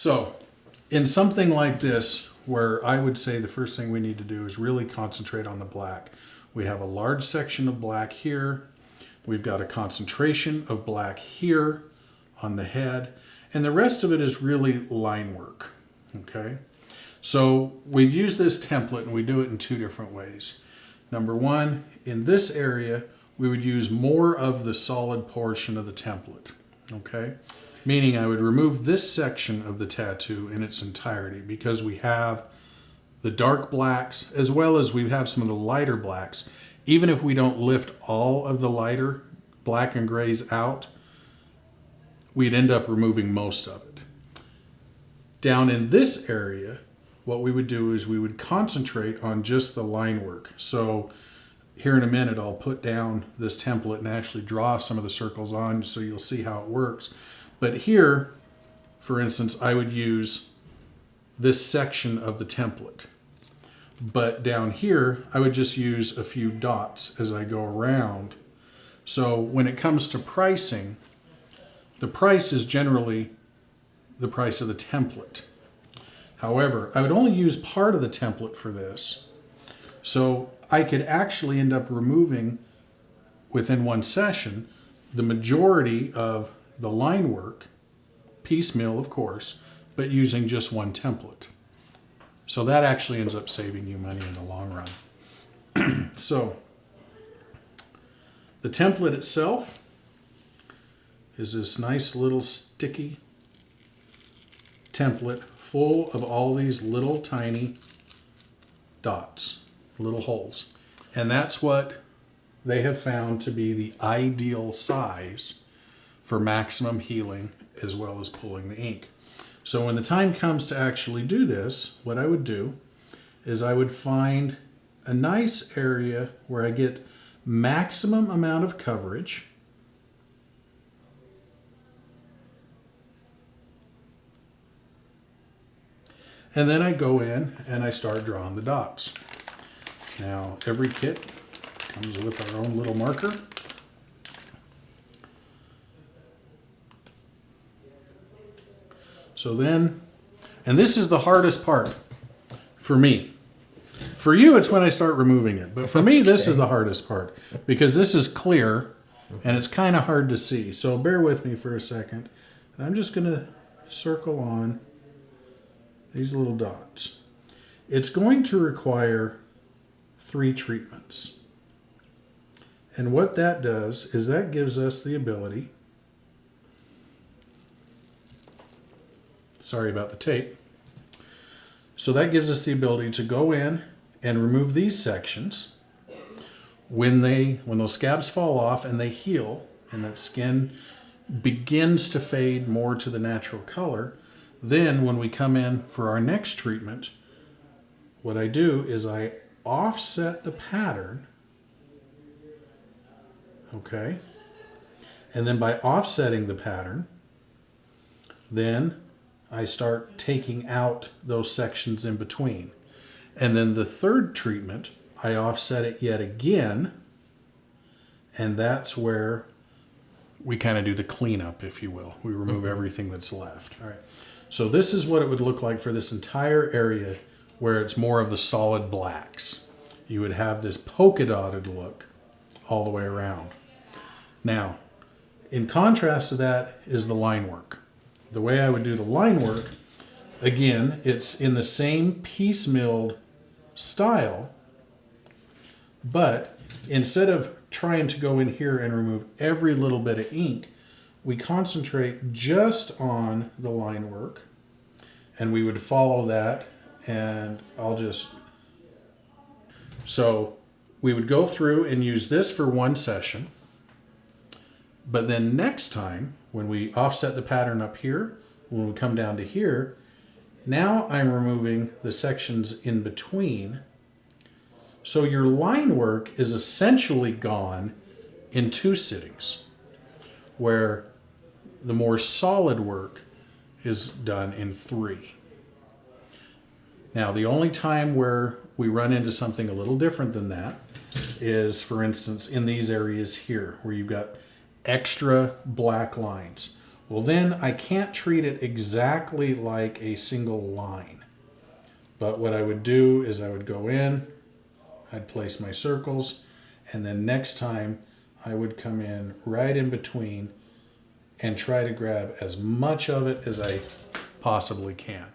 So in something like this, where I would say the first thing we need to do is really concentrate on the black. We have a large section of black here. We've got a concentration of black here on the head. And the rest of it is really line work, okay? So we use this template and we do it in two different ways. Number one, in this area, we would use more of the solid portion of the template, okay? Meaning I would remove this section of the tattoo in its entirety because we have the dark blacks as well as we have some of the lighter blacks. Even if we don't lift all of the lighter black and grays out, we'd end up removing most of it. Down in this area, what we would do is we would concentrate on just the line work. So here in a minute, I'll put down this template and actually draw some of the circles on so you'll see how it works. But here, for instance, I would use this section of the template. But down here, I would just use a few dots as I go around. So when it comes to pricing, the price is generally the price of the template. However, I would only use part of the template for this. So I could actually end up removing, within one session, the majority of the line work, piecemeal of course, but using just one template. So that actually ends up saving you money in the long run. So the template itself is this nice little sticky template full of all these little tiny dots, little holes. And that's what they have found to be the ideal size for maximum healing as well as pulling the ink. So when the time comes to actually do this, what I would do is I would find a nice area where I get maximum amount of coverage. And then I go in and I start drawing the dots. Now every kit comes with our own little marker. So then, and this is the hardest part for me. For you, it's when I start removing it. But for me, this is the hardest part because this is clear and it's kind of hard to see. So bear with me for a second. And I'm just going to circle on these little dots. It's going to require 3 treatments. And what that does is that gives us the ability, sorry about the tape. So that gives us the ability to go in and remove these sections. When those scabs fall off and they heal and that skin begins to fade more to the natural color, then when we come in for our next treatment, what I do is I offset the pattern, okay? And then by offsetting the pattern, then I start taking out those sections in between. And then the third treatment, I offset it yet again, and that's where we kind of do the cleanup, if you will. We remove everything that's left. All right. So this is what it would look like for this entire area where it's more of the solid blacks. You would have this polka dotted look all the way around. Now, in contrast to that is the line work. The way I would do the line work, again, it's in the same piecemealed style, but instead of trying to go in here and remove every little bit of ink, we concentrate just on the line work and we would follow that, and so we would go through and use this for one session, but then next time when we offset the pattern up here, when we come down to here, now I'm removing the sections in between. So your line work is essentially gone in 2 sittings, where the more solid work is done in 3. Now, the only time where we run into something a little different than that is, for instance, in these areas here, where you've got extra black lines. Well, then I can't treat it exactly like a single line. But what I would do is I would go in, I'd place my circles, and then next time I would come in right in between and try to grab as much of it as I possibly can.